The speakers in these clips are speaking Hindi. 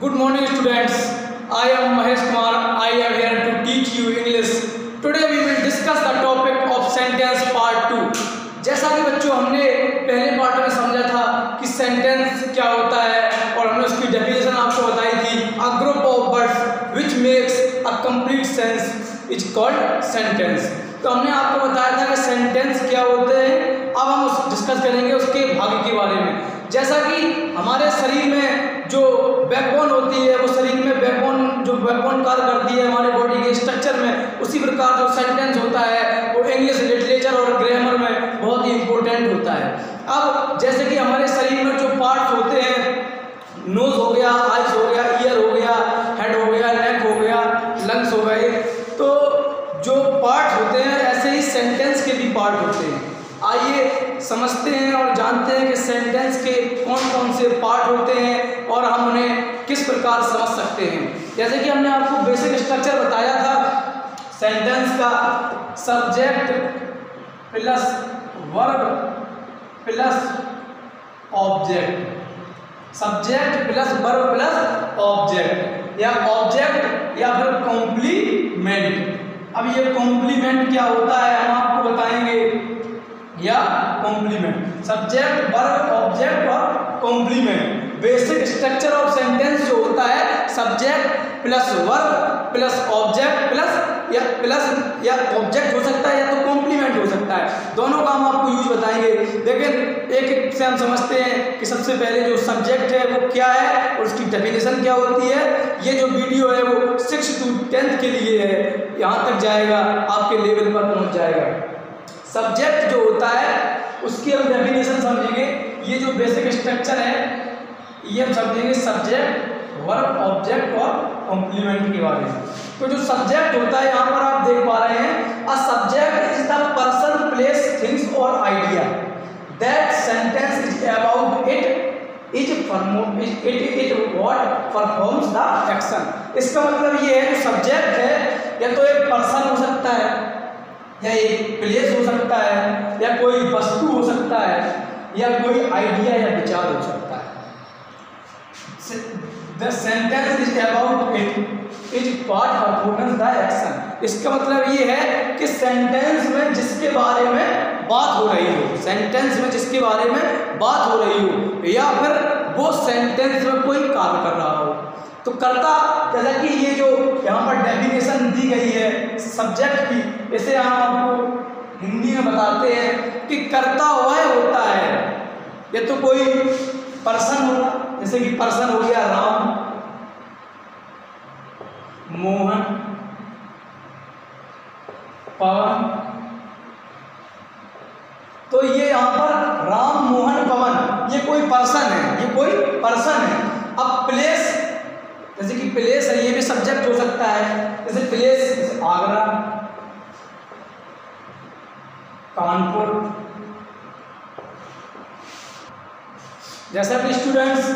Good morning, students. I am Mahesh Kumar. I am here to teach you English. Today we will discuss the topic of sentence part 2. जैसा कि बच्चों हमने पहले पार्ट में समझा था कि सेंटेंस क्या होता है और हमने उसकी डेफिनेशन आपको बताई थी। A group of words which makes a complete sense is called sentence. तो हमने आपको बताया था कि सेंटेंस क्या होते हैं। अब हम डिस्कस करेंगे उसके भाग के बारे में। जैसा कि हमारे शरीर में जो बैकबोन होती है, वो शरीर में बैकबोन कार्य करती है हमारे बॉडी के स्ट्रक्चर में, उसी प्रकार जो सेंटेंस होता है वो इंग्लिश लिटरेचर और ग्रामर में बहुत ही इंपॉर्टेंट होता है। अब जैसे कि हमारे शरीर में जो पार्ट्स होते हैं, नोज हो गया, आइज हो गया, ईयर हो गया, हेड हो गया, नेक हो गया, लंग्स हो गए, तो जो पार्ट होते हैं ऐसे ही सेंटेंस के भी पार्ट होते हैं। आइए समझते हैं और जानते हैं कि सेंटेंस के कौन कौन से पार्ट होते हैं और हम उन्हें किस प्रकार समझ सकते हैं। जैसे कि हमने आपको बेसिक स्ट्रक्चर बताया था सेंटेंस का, subject plus verb plus object, subject plus verb plus object, या ऑब्जेक्ट या फिर कॉम्प्लीमेंट। अब ये कॉम्प्लीमेंट क्या होता है हम आपको बताएंगे, या कॉम्प्लीमेंट, सब्जेक्ट वर्ब ऑब्जेक्ट और complement. Basic structure of sentence जो होता है सब्जेक्ट प्लस वर्ब प्लस ऑब्जेक्ट प्लस या ऑब्जेक्ट हो सकता है या तो कॉम्प्लीमेंट हो सकता है, दोनों का हम आपको यूज बताएंगे। लेकिन एक एक से हम समझते हैं कि सबसे पहले जो सब्जेक्ट है वो क्या है और उसकी डेफिनेशन क्या होती है। ये जो वीडियो है वो 6 to 10 के लिए है, यहाँ तक जाएगा, आपके लेवल पर पहुँच जाएगा। सब्जेक्ट जो होता है उसकी हम डेफिनेशन समझेंगे। ये जो बेसिक स्ट्रक्चर है ये हम समझेंगे सब्जेक्ट वर्ब ऑब्जेक्ट और कॉम्प्लीमेंट के बारे में। तो जो सब्जेक्ट होता है यहाँ पर आप देख पा रहे हैं, a subject is the person place things और idea that sentence is about it what performs the action. इसका मतलब ये है जो सब्जेक्ट है या तो एक पर्सन हो सकता है, या एक प्लेस हो सकता है, या कोई वस्तु हो सकता है, या कोई आइडिया या विचार हो सकता है। The sentence is about it part performance the action। इसका मतलब ये है कि सेंटेंस में जिसके बारे में बात हो रही हो, सेंटेंस में जिसके बारे में बात हो रही हो, या फिर वो सेंटेंस में कोई कार्य कर रहा हो। तो कर्ता, जैसा कि ये जो यहाँ पर डेफिनेशन दी गई है सब्जेक्ट की, इसे हम आपको हिंदी में बताते हैं कि कर्ता वह होता है, या तो कोई पर्सन होगा, जैसे कि पर्सन हो गया राम, मोहन, पवन। तो ये यहाँ पर राम, मोहन, पवन, ये कोई पर्सन है, ये कोई पर्सन है। अब प्लेस, जैसे कि प्लेस है, ये भी सब्जेक्ट हो सकता है। जैसे प्लेस आगरा, कानपुर। जैसा कि स्टूडेंट्स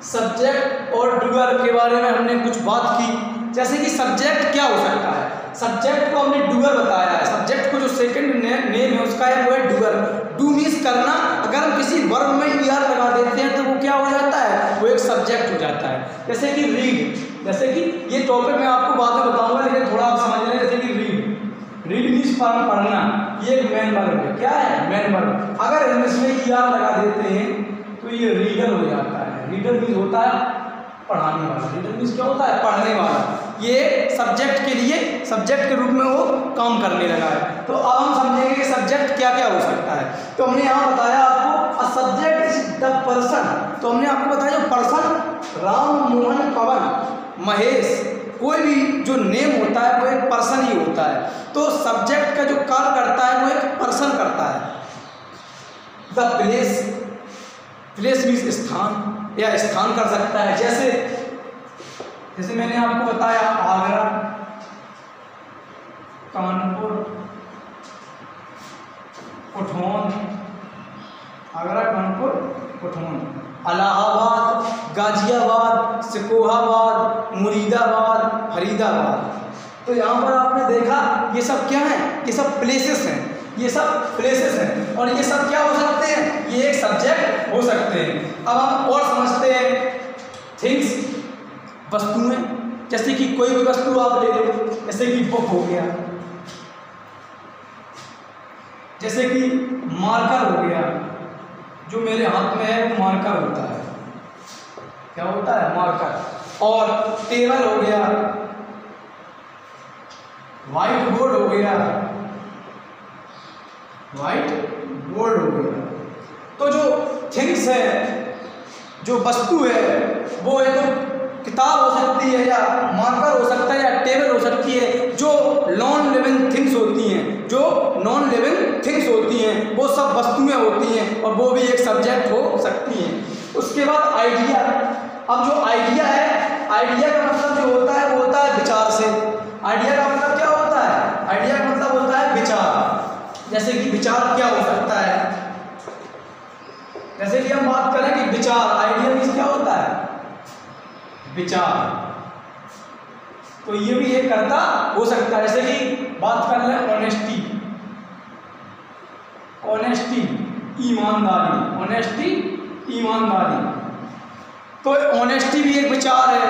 सब्जेक्ट और डूअर के बारे में हमने कुछ बात की, जैसे कि सब्जेक्ट क्या हो सकता है, सब्जेक्ट को हमने डूअर बताया है। सब्जेक्ट को जो सेकंड नेम है उसका है वो है डूअर। डू मीन्स करना। अगर हम किसी वर्ब में ईआर लगा देते हैं तो वो क्या हो जाता है, वो एक सब्जेक्ट हो जाता है। जैसे कि रीड, जैसे कि ये टॉपिक मैं आपको बाद में बताऊंगा, लेकिन थोड़ा आप समझ लें। जैसे कि रीड मीन्स पढ़ना, ये एक मेन वर्ब है। क्या है, मेन वर्ब। अगर हम इसमें ईआर लगा देते हैं तो ये रीडर हो जाता है। रीडर मीन्स होता है पढ़ाने वाला, रीडर मीन्स क्या होता है, पढ़ने वाला। ये सब्जेक्ट के लिए सब्जेक्ट के रूप में वो काम करने लगा है। तो अब हम समझेंगे कि सब्जेक्ट क्या क्या हो सकता है। तो हमने यहाँ बताया आपको अ सब्जेक्ट इज द पर्सन। तो हमने आपको बताया जो पर्सन राम, मोहन, पवन, महेश, कोई भी जो नेम होता है वो एक पर्सन ही होता है। तो सब्जेक्ट का जो कार्य करता है वो एक पर्सन करता है। द प्लेस, प्लेस मीन्स स्थान या स्थान कर सकता है। जैसे मैंने आपको बताया आगरा, कानपुर, कुठौन, आगरा, कानपुर, कुठौन, इलाहाबाद, गाजियाबाद, सिकोहाबाद, मुरीदाबाद, फरीदाबाद। तो यहाँ पर आपने देखा ये सब क्या है, ये सब प्लेसेस हैं, ये सब प्लेसेस हैं। और ये सब क्या हो सकते हैं, ये एक सब्जेक्ट हो सकते हैं। अब हम और समझते हैं थिंग्स वस्तुएं, जैसे कि कोई भी वस्तु आप ले लो, जैसे कि बुक हो गया, जैसे कि मार्कर हो गया, जो मेरे हाथ में है वो मार्कर होता है, क्या होता है, मार्कर। और टेबल हो गया, व्हाइट बोर्ड हो गया, व्हाइट बोर्ड हो गया। तो जो थिंग्स है, जो वस्तु है, वो एक तो किताब हो सकती है, या मार्कर हो सकता है, या टेबल हो सकती है, जो नॉन लिविंग थिंग्स होती हैं, जो नॉन लिविंग थिंग्स होती हैं, वो सब वस्तुएं होती हैं और वो भी एक सब्जेक्ट हो सकती हैं। उसके बाद आइडिया। अब जो आइडिया है, आइडिया का मतलब जो होता है वो होता है विचार से। आइडिया का मतलब क्या होता है, आइडिया का मतलब होता है विचार। जैसे कि विचार क्या हो सकता है, जैसे कि हम बात करें कि विचार, आइडिया मींस क्या होता है, विचार। तो ये भी एक कर्ता हो सकता है। जैसे कि बात कर लें ऑनेस्टी, ऑनेस्टी ईमानदारी, ऑनेस्टी ईमानदारी। तो ऑनेस्टी भी एक विचार है,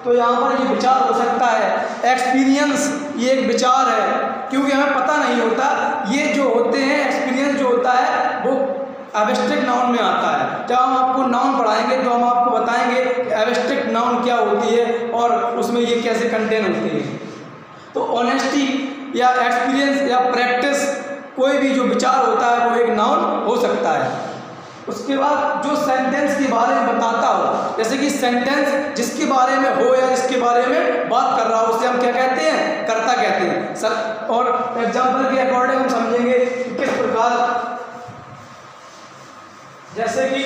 तो यहाँ पर ये विचार हो सकता है। एक्सपीरियंस ये एक विचार है, क्योंकि हमें पता नहीं होता, ये जो होते हैं एक्सपीरियंस जो होता है वो एब्स्ट्रैक्ट नाउन में आता है। जब हम आपको नाउन पढ़ाएंगे तो हम आपको बताएंगे एब्स्ट्रैक्ट नाउन क्या होती है और उसमें ये कैसे कंटेन होती है। तो ऑनेस्टी या एक्सपीरियंस या प्रैक्टिस, कोई भी जो विचार होता है वो एक नाउन हो सकता है। उसके बाद जो सेंटेंस के बारे में बताता हो, जैसे कि सेंटेंस जिसके बारे में हो या जिसके बारे में बात कर रहा हो, उसे हम क्या कहते हैं, कर्ता कहते हैं सर। और एग्जाम्पल के अकॉर्डिंग हम समझेंगे कि किस प्रकार, जैसे कि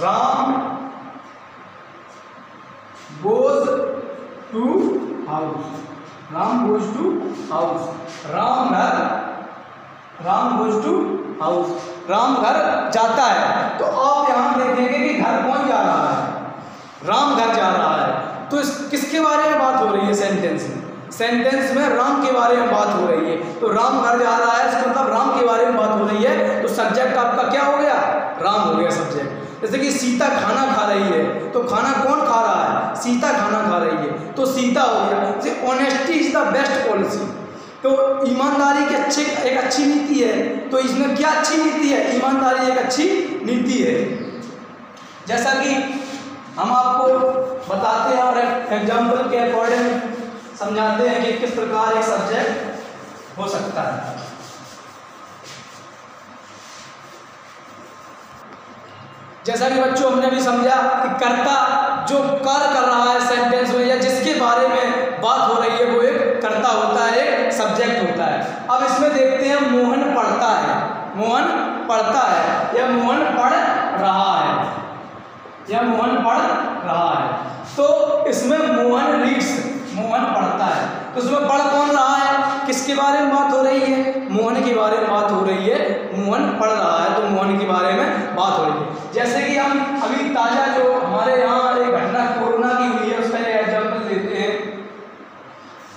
Ram goes to house, Ram goes to house, Ram घर, Ram goes to house, Ram घर जाता है। तो आप यहां देखेंगे कि घर कौन जा रहा है, राम घर जा रहा है। तो किसके बारे में बात हो रही है सेंटेंस में, सेंटेंस में राम के बारे में बात हो रही है। तो राम घर जा रहा है, इसका मतलब राम के बारे में बात हो रही है। तो सब्जेक्ट आपका क्या हो गया, राम हो गया सब्जेक्ट। जैसे कि सीता खाना खा रही है, तो खाना कौन खा रहा है, सीता खाना खा रही है, तो सीता हो गया। जैसे honesty is the best policy, तो ईमानदारी की एक अच्छी नीति है। तो इसमें क्या अच्छी नीति है, ईमानदारी एक अच्छी नीति है। जैसा कि हम आपको बताते हैं और एग्जाम्पल के अकॉर्डिंग समझाते हैं कि किस प्रकार एक सब्जेक्ट हो सकता है। जैसा कि बच्चों हमने भी समझा कि कर्ता जो कार्य कर रहा है सेंटेंस में या जिसके बारे में बात हो रही है वो एक कर्ता होता है, एक सब्जेक्ट होता है। अब इसमें देखते हैं मोहन पढ़ता है, मोहन पढ़ता है या मोहन पढ़ रहा है, या मोहन पढ़ रहा है। तो इसमें मोहन रीड्स, मोहन पढ़ता है। तो इसमें पढ़ कौन रहा है, किसके बारे में बात हो रही है, मोहन के बारे में बात हो रही है। मोहन पढ़ रहा है तो मोहन के बारे में बात हो रही है। जैसे कि हम अभी ताजा जो हमारे यहाँ एक घटना कोरोना की हुई है उसका एक एग्जाम्पल देते हैं।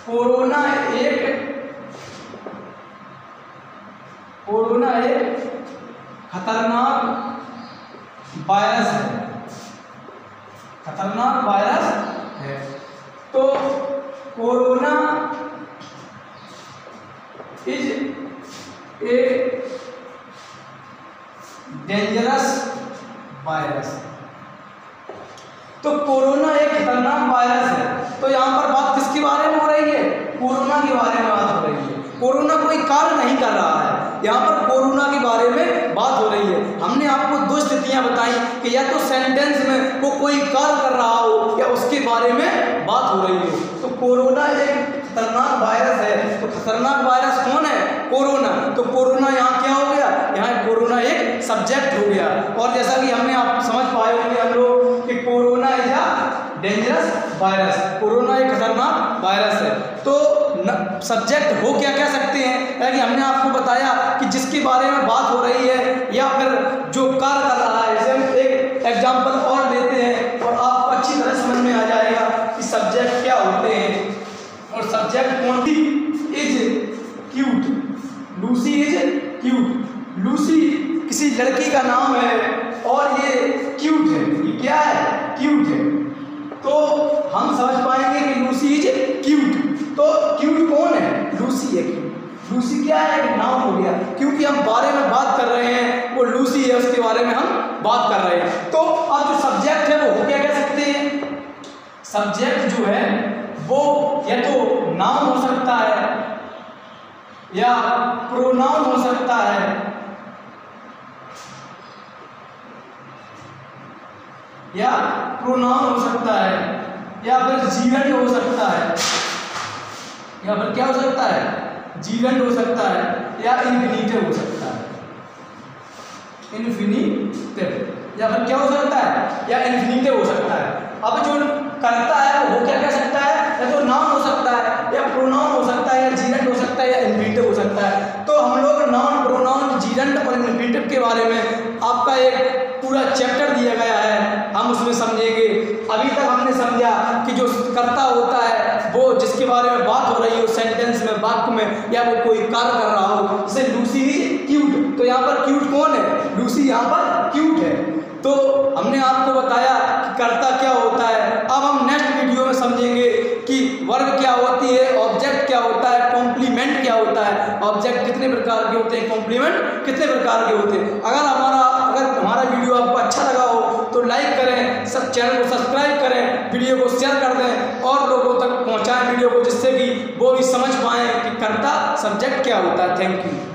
कोरोना एक खतरनाक वायरस है, खतरनाक वायरस है। तो corona is a dangerous virus. तो कोरोना एक खतरनाक वायरस है। तो यहाँ पर बात किसके बारे में हो रही है, कोरोना के बारे में बात हो रही है। कोरोना कोई कार्य नहीं कर रहा है, यहाँ पर कोरोना के बारे में बात हो रही है। हमने आपको दो स्थितियां बताई कि या तो सेंटेंस में वो कोई कार्य कर रहा हो या उसके बारे में बात हो रही हो। तो कोरोना एक खतरनाक वायरस है। तो खतरनाक वायरस कौन है, कोरोना। तो कोरोना यहाँ क्या हो गया, यहाँ कोरोना एक सब्जेक्ट हो गया। और जैसा कि हमने आप समझ पाए होंगे हम लोग कि corona is a dangerous virus, corona एक खतरनाक वायरस है। तो सब्जेक्ट हो क्या कह सकते हैं, यानी हमने आपको बताया कि जिसके बारे में बात हो रही है या फिर जो कार्य कर रहा है। जैसे हम एक एग्जाम्पल और लेते हैं और आपको अच्छी तरह समझ में आ जाएगा कि सब्जेक्ट क्या होते हैं। और सब्जेक्ट कौन सी, is cute, Lucy is cute. Lucy किसी लड़की का नाम है और ये क्यूट है, ये क्या है, क्यूट है। तो हम समझ पाएंगे कि लूसी इज क्यूट। तो क्यूट कौन है? लूसी है। लूसी क्या है? नाउन हो गया, क्योंकि हम बारे में बात कर रहे हैं, वो लूसी है, उसके बारे में हम बात कर रहे हैं। तो अब जो सब्जेक्ट है वो क्या कह सकते हैं? सब्जेक्ट जो है वो या तो नाउन हो सकता है या प्रोनाउन हो सकता है या प्रोनाउन हो सकता है या फिर जीवेंट हो सकता है या फिर क्या हो सकता है? जीवेंट हो सकता है या इन्फिनिटिव हो सकता है। इन्फिनिटिव या फिर क्या हो सकता है? या इन्फिनिटिव हो सकता है। अब जो करता है वो क्या कह सकता है? या तो नाउन हो सकता है या प्रोनाउन हो सकता है या जीवेंट हो सकता है या इन्फिनिटिव हो सकता है। तो हम लोग नाउन, प्रोनाउन, जीवेंट और इन्फिनिटिव के बारे में आपका एक पूरा चैप्टर दिया गया है, हम उसमें समझेंगे। अभी तक हमने समझा कि जो कर्ता होता है वो जिसके बारे में बात हो रही हो सेंटेंस में, वाक्य में, या वो कोई कार्य कर रहा हो, जैसे लूसी इज क्यूट। तो यहाँ पर क्यूट कौन है? लूसी यहाँ पर क्यूट है। तो हमने आपको बताया कि कर्ता क्या होता है। अब हम नेक्स्ट वीडियो में समझेंगे कि वर्ब क्या होती है, ऑब्जेक्ट क्या होता है, कॉम्प्लीमेंट क्या होता है, ऑब्जेक्ट कितने प्रकार के होते हैं, कॉम्प्लीमेंट कितने प्रकार के होते हैं। अगर हमारा वीडियो आपको अच्छा लगा हो तो लाइक करें, सब चैनल को सब्सक्राइब करें, वीडियो को शेयर कर दें और लोगों तक पहुंचाएं वीडियो को, जिससे कि वो भी समझ पाएं कि कर्ता सब्जेक्ट क्या होता है। Thank you.